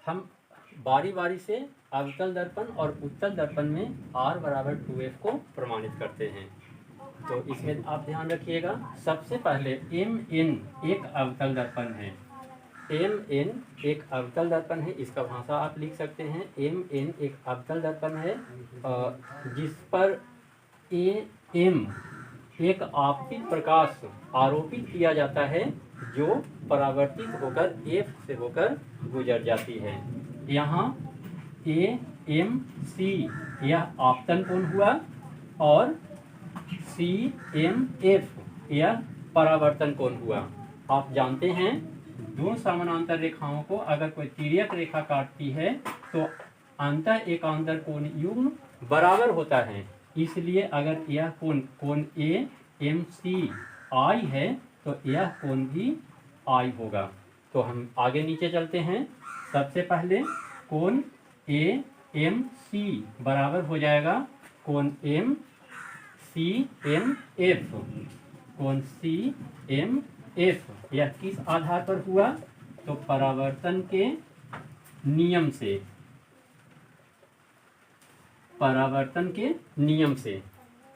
हम बारी बारी से अवतल दर्पण और उत्तल दर्पण में R बराबर 2F को प्रमाणित करते हैं। तो इसमें आप ध्यान रखिएगा, सबसे पहले MN एक अवतल दर्पण है। MN एक अवतल दर्पण है, इसका भाषा आप लिख सकते हैं। MN एक अवतल दर्पण है जिस पर AM एक आपतित प्रकाश आरोपित किया जाता है जो परावर्तित होकर F से होकर गुजर जाती है। यहाँ AMC यह आपतन कोण हुआ और CMF यह परावर्तन कोण हुआ। आप जानते हैं दो समानांतर रेखाओं को अगर कोई तिर्यक रेखा काटती है तो अंतर एकांतर कोण युग्म बराबर होता है। इसलिए अगर यह कोण AMCI है तो यह कोण भी I होगा। तो हम आगे नीचे चलते हैं। सबसे पहले कोण AMC बराबर हो जाएगा कोण CMF। कोण CMF यह किस आधार पर हुआ? तो परावर्तन के नियम से, परावर्तन के नियम से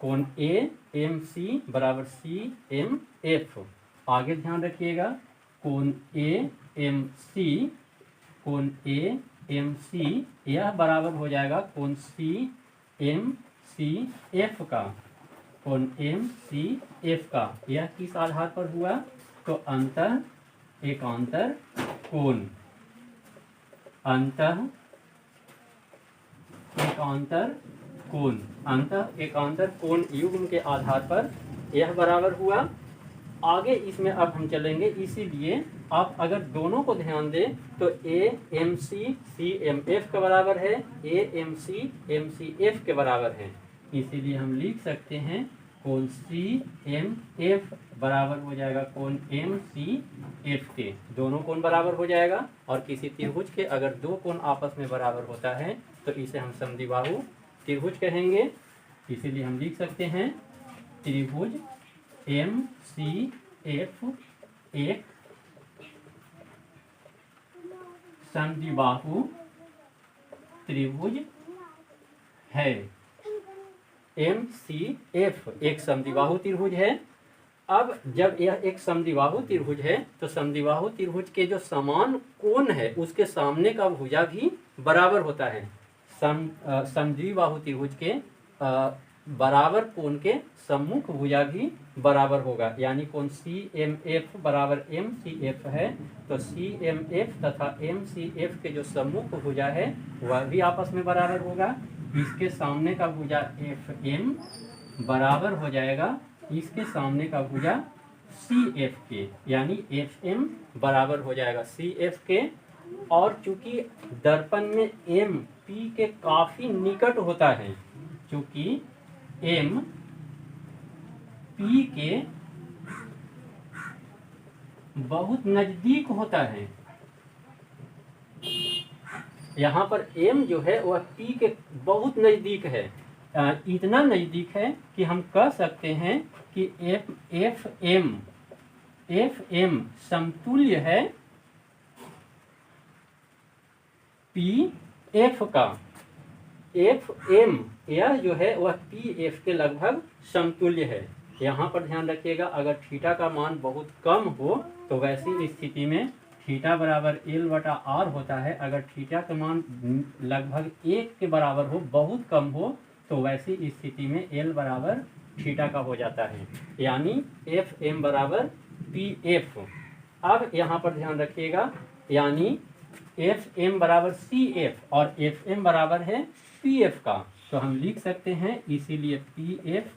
कोण AMC बराबर CMF। आगे ध्यान रखिएगा, कोण AMC यह बराबर हो जाएगा कोण CMCF का। कोण MCF का यह किस आधार पर हुआ? तो अंतः एकांतर कोण, अंतः एकांतर कोण, अंतः एकांतर कोण युग्म के आधार पर यह बराबर हुआ। आगे इसमें अब हम चलेंगे, इसीलिए आप अगर दोनों को ध्यान दें तो AMC CMF के बराबर है, AMC MCF के बराबर है। इसीलिए हम लिख सकते हैं कोण CMF बराबर हो जाएगा कोण MCF के। दोनों कोण बराबर हो जाएगा। और किसी त्रिभुज के अगर दो कोण आपस में बराबर होता है तो इसे हम समद्विबाहु त्रिभुज कहेंगे। इसीलिए हम लिख सकते हैं त्रिभुज MCF एक समद्विबाहु त्रिभुज है। MCF एक समद्विबाहु त्रिभुज है। अब जब यह एक समद्विबाहु त्रिभुज है तो समद्विबाहु त्रिभुज के जो समान कोण है उसके सामने का भुजा भी बराबर होता है। समद्विबाहु त्रिभुज के बराबर कोण के सम्मुख भुजा भी बराबर होगा। यानी कोण CMF बराबर MCF है तो CMF तथा MCF के जो सम्मुख भुजा है वह भी आपस में बराबर होगा। इसके सामने का भुजा FM बराबर हो जाएगा इसके सामने का भुजा CF के, यानी FM बराबर हो जाएगा CF के। और चूंकि दर्पण में M P के काफी निकट होता है, चूंकि M P के बहुत नजदीक होता है, यहाँ पर M जो है वह P के बहुत नजदीक है। इतना नजदीक है कि हम कह सकते हैं कि FM समतुल्य है PF का। FM यह जो है वह PF के लगभग समतुल्य है। यहाँ पर ध्यान रखिएगा, अगर थीटा का मान बहुत कम हो तो वैसी स्थिति में थीटा बराबर L/R होता है। अगर थीटा का मान लगभग 1 के बराबर हो, बहुत कम हो, तो वैसी स्थिति में L बराबर थीटा का हो जाता है, यानी FM बराबर PF। अब यहाँ पर ध्यान रखिएगा, यानी FM बराबर CF और FM बराबर है PF का। तो हम लिख सकते हैं इसीलिए PF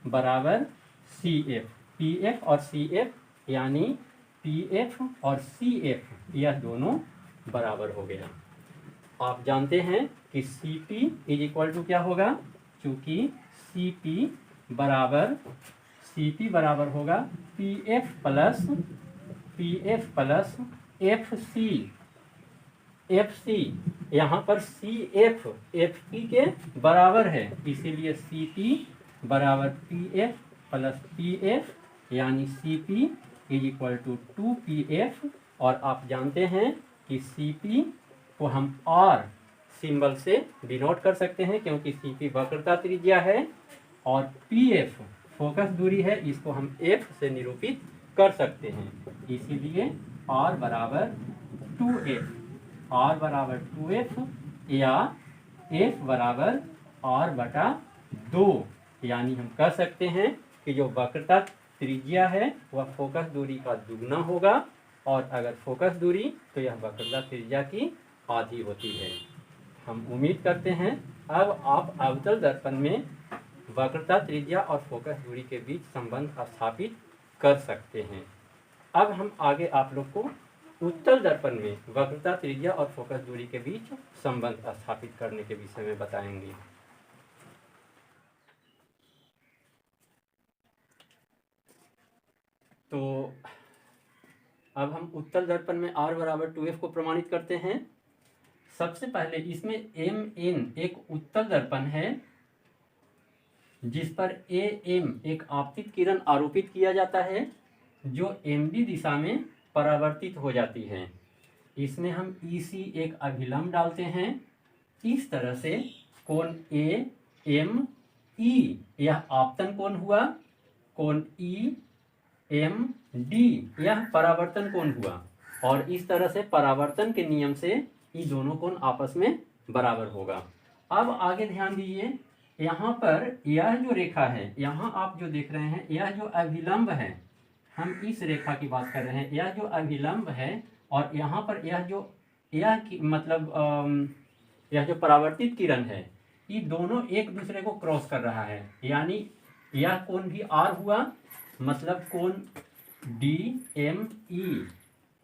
बराबर CF। PF और CF यानी PF और CF यह दोनों बराबर हो गया। आप जानते हैं कि CP इज इक्वल टू क्या होगा? चूंकि CP बराबर होगा PF प्लस FC। यहाँ पर CF FP के बराबर है, इसीलिए CP बराबर PF प्लस PF यानी CP is equal to 2PF। और आप जानते हैं कि CP को हम आर सिंबल से डिनोट कर सकते हैं, क्योंकि सीपी वक्रता त्रिज्या है और पीएफ फोकस दूरी है, इसको हम एफ से निरूपित कर सकते हैं। इसीलिए आर बराबर 2f, आर बराबर 2f या एफ बराबर आर बटा 2, यानी हम कह सकते हैं कि जो वक्रता त्रिज्या है वह फोकस दूरी का दुगना होगा, और अगर फोकस दूरी तो यह वक्रता त्रिज्या की आधी होती है। हम उम्मीद करते हैं अब आप अवतल दर्पण में वक्रता त्रिज्या और फोकस दूरी के बीच संबंध स्थापित कर सकते हैं। अब हम आगे आप लोग को उत्तल दर्पण में वक्रता त्रिज्या और फोकस दूरी के बीच संबंध स्थापित करने के विषय में बताएंगे। तो अब हम उत्तल दर्पण में r बराबर 2f को प्रमाणित करते हैं। सबसे पहले इसमें mn एक उत्तल दर्पण है जिस पर am एक आपतित किरण आरोपित किया जाता है जो md दिशा में परावर्तित हो जाती है। इसमें हम EC एक अभिलंब डालते हैं। इस तरह से कोण AME यह आपतन कोण हुआ, कोण EMD यह परावर्तन कोण हुआ, और इस तरह से परावर्तन के नियम से ये दोनों कोण आपस में बराबर होगा। अब आगे ध्यान दीजिए, यहाँ पर यह जो रेखा है, यहाँ आप जो देख रहे हैं यह जो अभिलंब है, हम इस रेखा की बात कर रहे हैं, यह जो अभिलंब है और यहाँ पर यह जो यह जो परावर्तित किरण है, ये दोनों एक दूसरे को क्रॉस कर रहा है, यानी यह कोण भी R हुआ, मतलब कोण DME,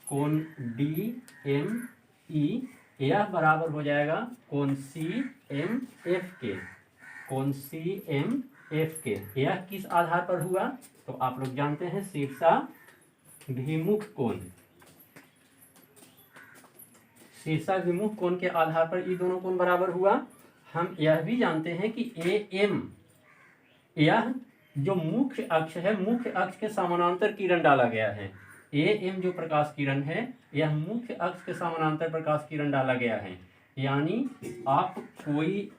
कोण DME यह बराबर हो जाएगा कोण CMF के, कोण CMF के। यह किस आधार पर हुआ तो आप लोग जानते हैं, शीर्षाभिमुख कोण, शीर्षाभिमुख कोण के आधार पर ये दोनों कोण बराबर हुआ। हम यह भी जानते हैं कि AM यह जो मुख्य अक्ष है, मुख्य अक्ष के समानांतर किरण डाला गया है। AM जो प्रकाश किरण है यह मुख्य अक्ष के समानांतर प्रकाश किरण डाला गया है, यानी आप कोई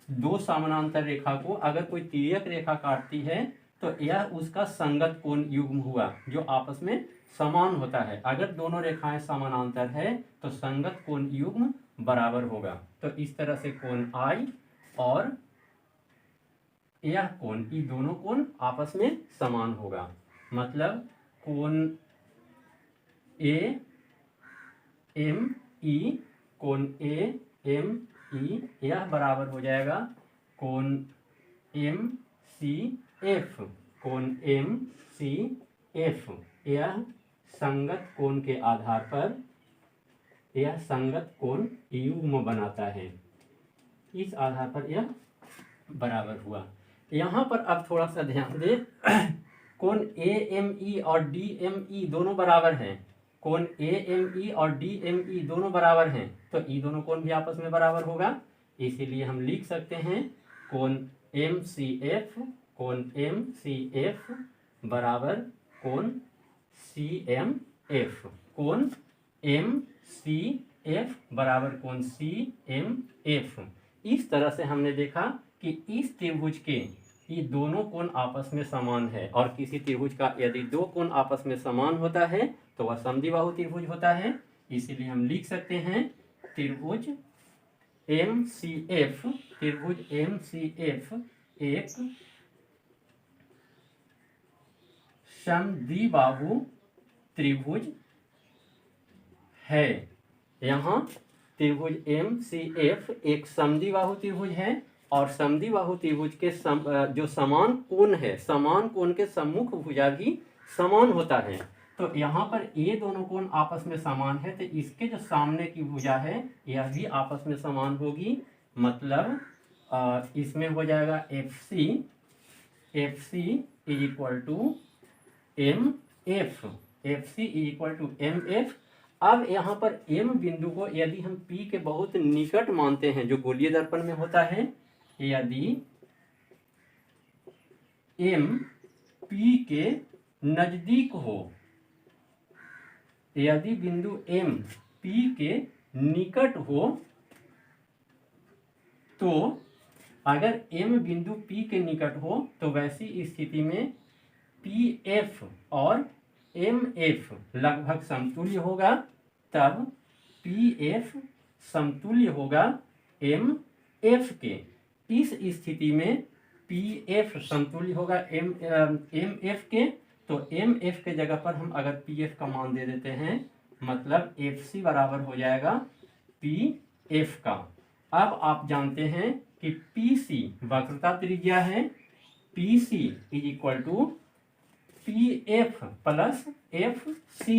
दो समानांतर रेखा को अगर कोई तिर्यक रेखा काटती है तो यह उसका संगत कोण युग्म हुआ जो आपस में समान होता है। अगर दोनों रेखाएं समानांतर है तो संगत कोण युग्म बराबर होगा। तो इस तरह से कोण I और यह कोण, ये दोनों कोण आपस में समान होगा, मतलब कोण AME, कोण AME यह बराबर हो जाएगा कोण MCF, कोण MCF यह संगत कोण के आधार पर यह संगत कोण युग्म बनाता है, इस आधार पर यह बराबर हुआ। यहाँ पर अब थोड़ा सा ध्यान दें, कोण AME और DME दोनों बराबर हैं, कोण AME और DME दोनों बराबर हैं, तो ये दोनों कोण भी आपस में बराबर होगा। इसीलिए हम लिख सकते हैं कोण MCF, कोण MCF बराबर कोण CMF, कोण MCF बराबर कोण CMF। इस तरह से हमने देखा कि इस त्रिभुज के ये दोनों कोण आपस में समान है, और किसी त्रिभुज का यदि दो कोण आपस में समान होता है तो वह समद्विबाहु त्रिभुज होता है। इसीलिए हम लिख सकते हैं त्रिभुज MCF, त्रिभुज MCF एक समद्विबाहु त्रिभुज है। यहाँ त्रिभुज MCF एक समद्विबाहु त्रिभुज है, और समद्विबाहु त्रिभुज के जो समान कोण है, समान कोण के सम्मुख भुजा भी समान होता है। तो यहाँ पर ये दोनों कोण आपस में समान है, तो इसके जो सामने की भुजा है यह भी आपस में समान होगी, मतलब इसमें हो जाएगा FC is equal to MF, FC is equal to MF। अब यहाँ पर M बिंदु को यदि हम P के बहुत निकट मानते हैं, जो गोलीय दर्पण में होता है, यदि M P के नजदीक हो, यदि बिंदु M P के निकट हो तो अगर m बिंदु P के निकट हो तो वैसी स्थिति में PF और MF लगभग समतुल्य होगा, तब PF समतुल्य होगा MF के। इस स्थिति में PF समतुल्य होगा MF के, तो MF के जगह पर हम अगर PF का मान दे देते हैं, मतलब FC बराबर हो जाएगा PF का। अब आप जानते हैं कि PC वक्रता त्रिज्या है, PC is equal to PF plus FC,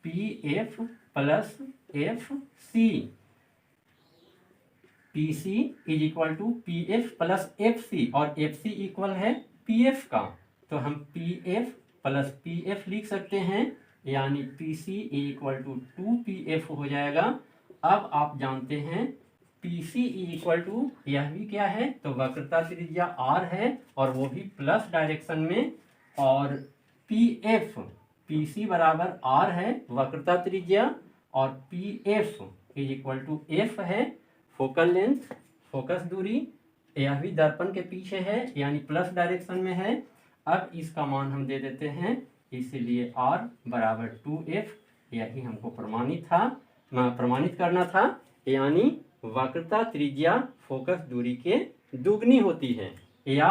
PF plus FC, PC is equal to PF plus FC और FC इक्वल है PF का, तो हम PF प्लस PF लिख सकते हैं, यानी PC is equal to 2PF हो जाएगा। अब आप जानते हैं PC इज इक्वल टू, यह भी क्या है, तो वक्रता त्रिज्या R है और वो भी प्लस डायरेक्शन में, और PC बराबर R है वक्रता त्रिज्या, और PF is equal to F है फोकल लेंथ, फोकस दूरी, यह भी दर्पण के पीछे है यानी प्लस डायरेक्शन में है। अब इसका मान हम दे देते हैं, इसीलिए R बराबर 2F, यही हमको प्रमाणित करना था, यानी वक्रता त्रिज्या फोकस दूरी के दुगनी होती है, या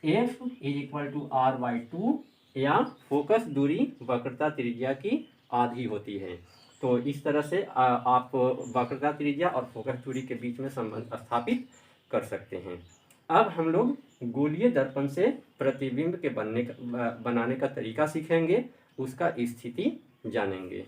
F is equal to R/2, या फोकस दूरी वक्रता त्रिज्या की आधी होती है। तो इस तरह से आप वक्रता त्रिज्या और फोकस दूरी के बीच में संबंध स्थापित कर सकते हैं। अब हम लोग गोलीय दर्पण से प्रतिबिंब के बनाने का तरीका सीखेंगे, उसका स्थिति जानेंगे।